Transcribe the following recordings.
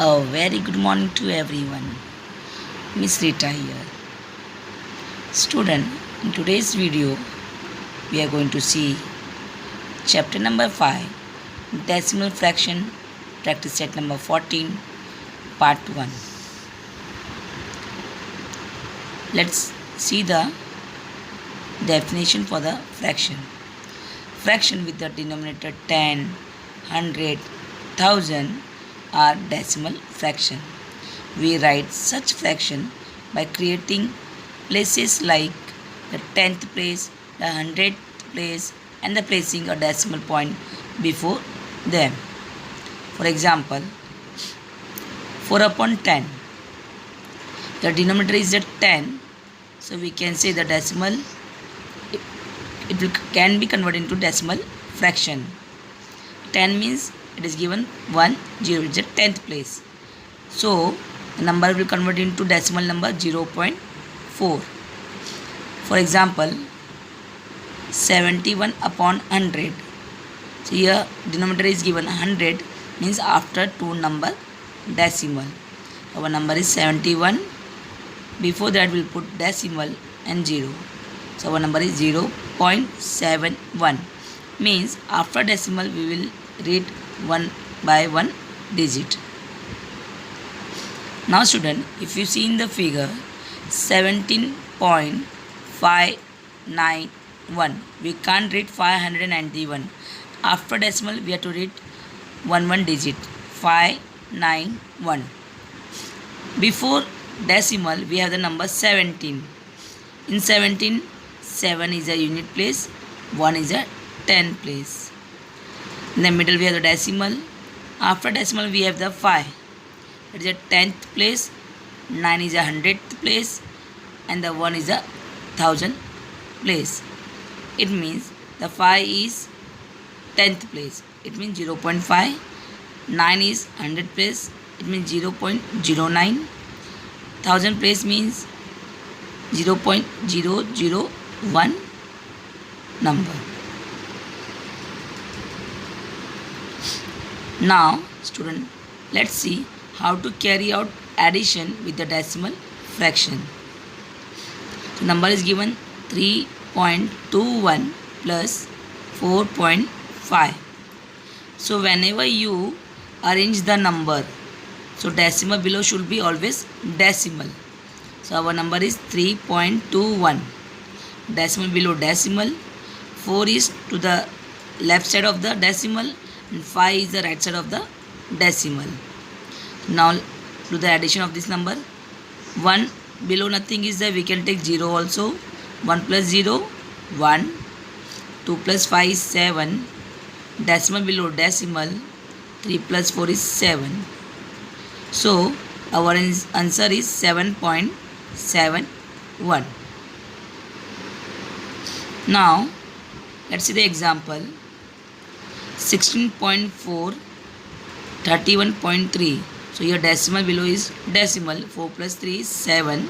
A very good morning to everyone. Miss Rita here. Student, in today's video, we are going to see chapter number 5, Decimal Fraction, practice set number 14, part 1. Let's see the definition for the fraction. Fraction with the denominator 10, 100, 1000 are decimal fraction. We write such fraction by creating places like the 10th place, the 100th place, and the placing a decimal point before them. For example, 4 upon 10. The denominator is at 10, so we can say the decimal can be converted into decimal fraction. 10 means it is given 1, 0, it's the 10th place. So the number will convert into decimal number 0.4. For example, 71 upon 100. So here denominator is given 100, means after 2 number decimal. Our number is 71. Before that we'll put decimal and 0. So our number is 0.71. Means after decimal we will read 1 by 1 digit. Now student, if you see in the figure 17.591, we can't read 591. After decimal we have to read 1 digit, 591. Before decimal we have the number 17. In 17, 7 is a unit place, 1 is a 10 place. In the middle we have the decimal. After decimal we have the 5. It is a 10th place, 9 is a 100th place, and the 1 is a 1000th place. It means the 5 is 10th place. It means 0.5. 9 is 100th place. It means 0.09. 1000 place means 0.001 number. Now student, let's see how to carry out addition with the decimal fraction. The number is given 3.21 plus 4.5. So whenever you arrange the number, so decimal below should be always decimal. So our number is 3.21. Decimal below decimal. 4 is to the left side of the decimal and 5 is the right side of the decimal. Now do the addition of this number. 1 below nothing is there, we can take 0 also. 1 plus 0, 1. 2 plus 5 is 7. Decimal below decimal, 3 plus 4 is 7. So our answer is 7.71. Now let's see the example. 16.4, 31.3. So your decimal below is decimal. 4 plus 3 is 7.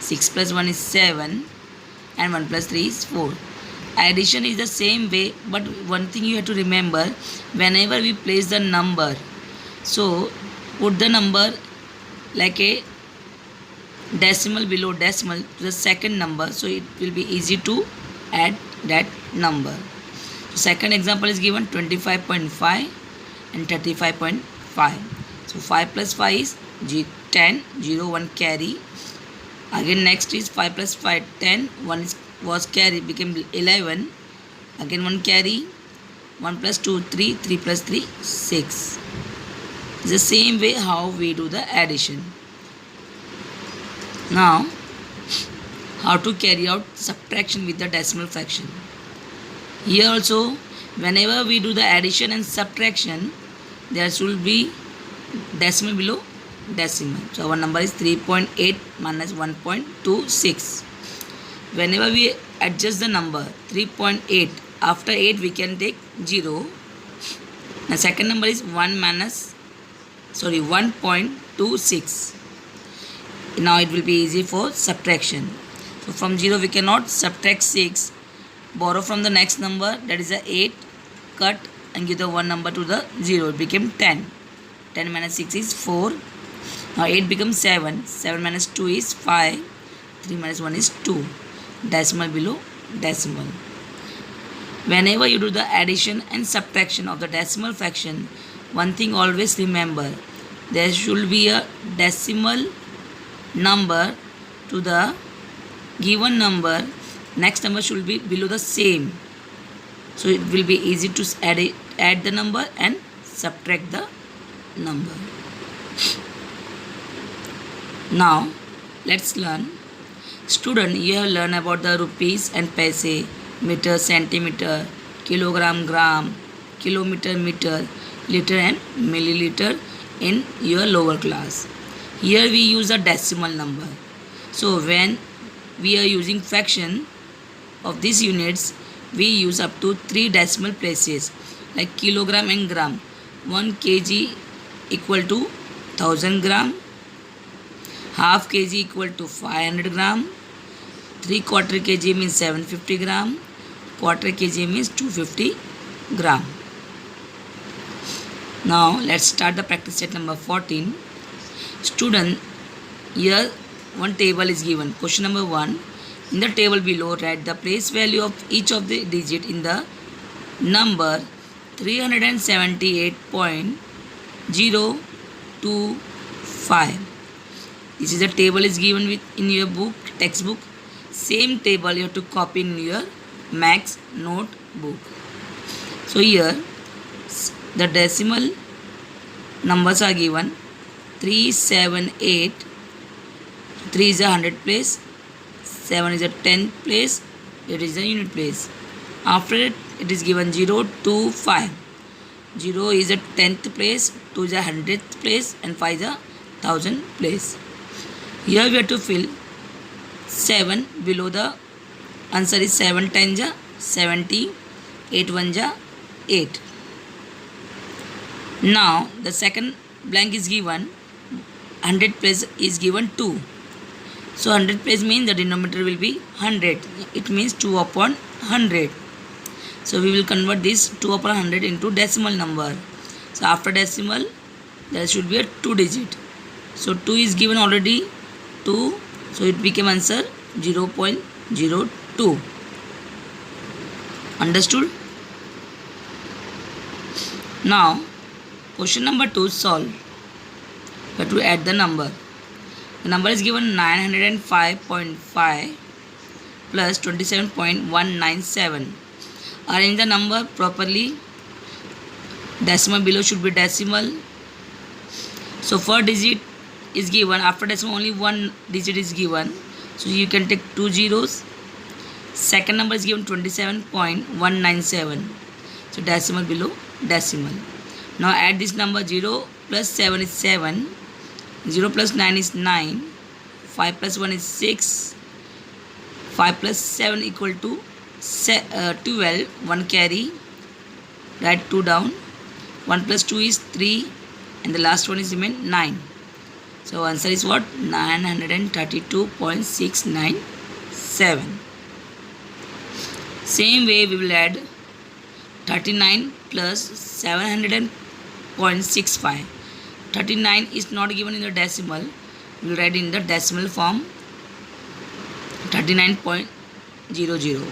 6 plus 1 is 7. And 1 plus 3 is 4. Addition is the same way, but one thing you have to remember, whenever we place the number, so put the number like a decimal below decimal to the second number, so it will be easy to add that number. So second example is given 25.5 and 35.5. So 5 plus 5 is 10, 0, 1 carry. Again next is 5 plus 5, 10, 1 was carry, became 11. Again 1 carry, 1 plus 2, 3, 3 plus 3, 6. It's the same way how we do the addition. Now, how to carry out subtraction with the decimal fraction. Here also, whenever we do the addition and subtraction, there should be decimal below decimal. So our number is 3.8 minus 1.26. Whenever we adjust the number 3.8, after 8 we can take 0. The second number is 1.26. Now it will be easy for subtraction. So from 0 we cannot subtract 6. Borrow from the next number, that is a 8, cut and give the one number to the 0. It became 10. 10 minus 6 is 4. Now 8 becomes 7. 7 minus 2 is 5. 3 minus 1 is 2. Decimal below decimal. Whenever you do the addition and subtraction of the decimal fraction, one thing always remember, there should be a decimal number to the given number. Next number should be below the same. So it will be easy to add the number and subtract the number. Now let's learn. Student, you have learned about the rupees and paise, meter, centimeter, kilogram, gram, kilometer, meter, liter and milliliter in your lower class. Here we use a decimal number. So when we are using fraction of these units, we use up to 3 decimal places like kilogram and gram. 1 kg equal to 1000 gram, half kg equal to 500 gram, 3/4 kg means 750 gram, quarter kg means 250 gram. Now let's start the practice set number 14. Student, here one table is given. Question number 1. In the table below, write the place value of each of the digit in the number 378.025. This is the table is given with in your book, textbook. Same table you have to copy in your Max notebook. So here the decimal numbers are given. 378. 3 is a 100 place, 7 is a 10th place, 8 is a unit place. After it is given 0 to 5. 0 is a 10th place, 2 is a 100th place and 5 is a 1000th place. Here we have to fill 7 below the answer is 7 times 70, 8 1 8. Now the second blank is given, 100 place is given 2. So 100 place means the denominator will be 100. It means 2 upon 100. So we will convert this 2 upon 100 into decimal number. So after decimal there should be a 2 digit. So 2 is given already 2. So it became answer 0.02. Understood? Now question number 2 solve. We have to add the number. The number is given 905.5 plus 27.197. Arrange the number properly. Decimal below should be decimal. So first digit is given. After decimal only one digit is given. So you can take 2 zeros. Second number is given 27.197. So decimal below decimal. Now add this number. 0 plus 7 is 7. 0 plus 9 is 9. 5 plus 1 is 6. 5 plus 7 equal to 12. 1 carry. Write 2 down. 1 plus 2 is 3. And the last one is remain 9. So answer is what? 932.697. Same way we will add 39 plus 700.65. 39 is not given in the decimal. We will write in the decimal form 39.00.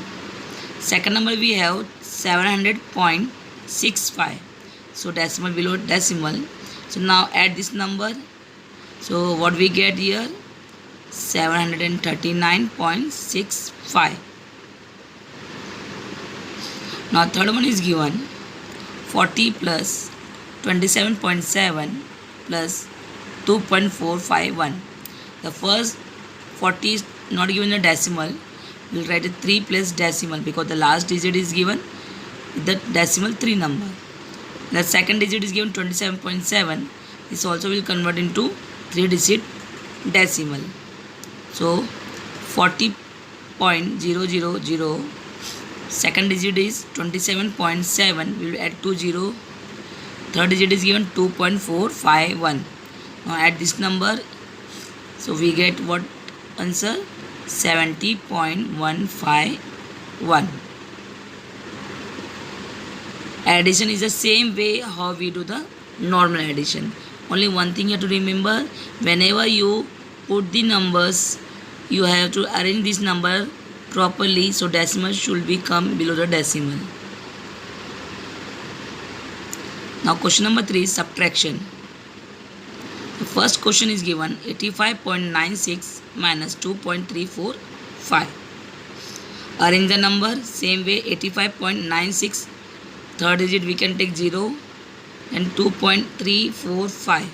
Second number we have 700.65. So decimal below decimal. So now add this number. So what we get here? 739.65. Now third one is given 40 plus 27.7 plus 2.451. The first 40 is not given a decimal. We will write a 3 plus decimal because the last digit is given with the decimal 3 number. The second digit is given 27.7. This also will convert into 3 digit decimal. So 40.000. Second digit is 27.7. We will add 2 0. Third digit is given 2.451. Now add this number. So we get what answer? 70.151. Addition is the same way how we do the normal addition. Only one thing you have to remember, whenever you put the numbers, you have to arrange this number properly, so decimal should be come below the decimal. Now question number 3 is subtraction. The first question is given 85.96 minus 2.345. Arrange the number same way. 85.96, third digit we can take 0, and 2.345.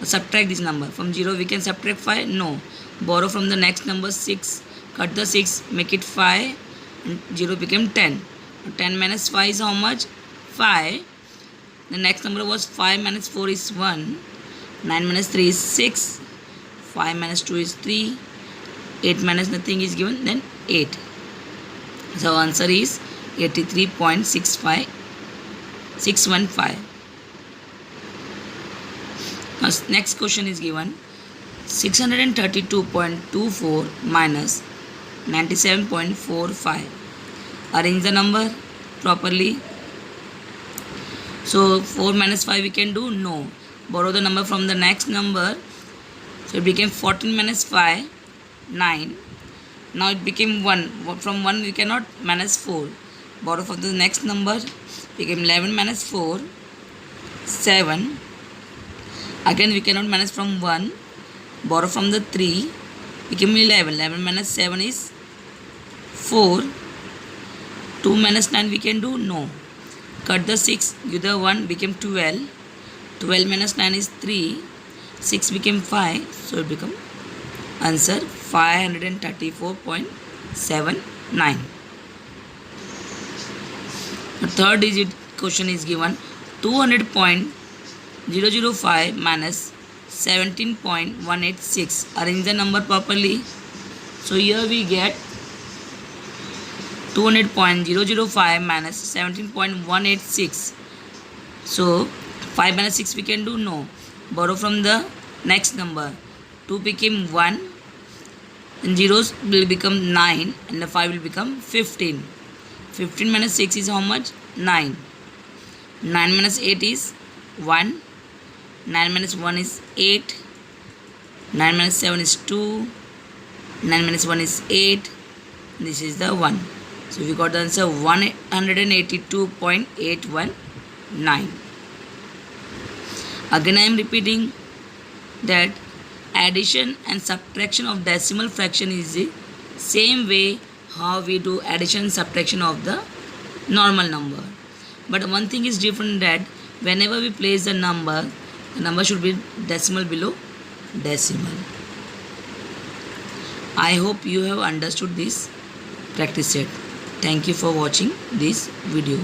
Subtract this number. From 0 we can subtract 5? No. Borrow from the next number 6. Cut the 6, make it 5, and 0 became 10. 10 minus 5 is how much? 5. The next number was 5 minus 4 is 1. 9 minus 3 is 6. 5 minus 2 is 3. 8 minus nothing is given, then 8. So answer is 83.615. Next question is given 632.24 minus 97.45. Arrange the number properly. So 4 minus 5 we can do? No. Borrow the number from the next number. So it became 14 minus 5, 9. Now it became 1. From 1 we cannot minus 4. Borrow from the next number. Became 11 minus 4, 7. Again we cannot minus from 1. Borrow from the 3. Became 11. 11 minus 7 is 4. 2 minus 9 we can do? No. Cut the 6. Give the 1. Became 12. 12 minus 9 is 3. 6 became 5. So it become answer 534.79. The third digit question is given 200.005 minus 17.186. Arrange the number properly. So here we get 200.005 minus 17.186. So 5 minus 6 we can do? No. Borrow from the next number. 2 became 1, and zeros will become 9, and the 5 will become 15. 15 minus 6 is how much? 9. 9 minus 8 is 1. 9 minus 1 is 8. 9 minus 7 is 2. 9 minus 1 is 8. This is the 1. So we got the answer 182.819. Again I am repeating that addition and subtraction of decimal fraction is the same way how we do addition and subtraction of the normal number. But one thing is different, that whenever we place the number should be decimal below decimal. I hope you have understood this practice set. Thank you for watching this video.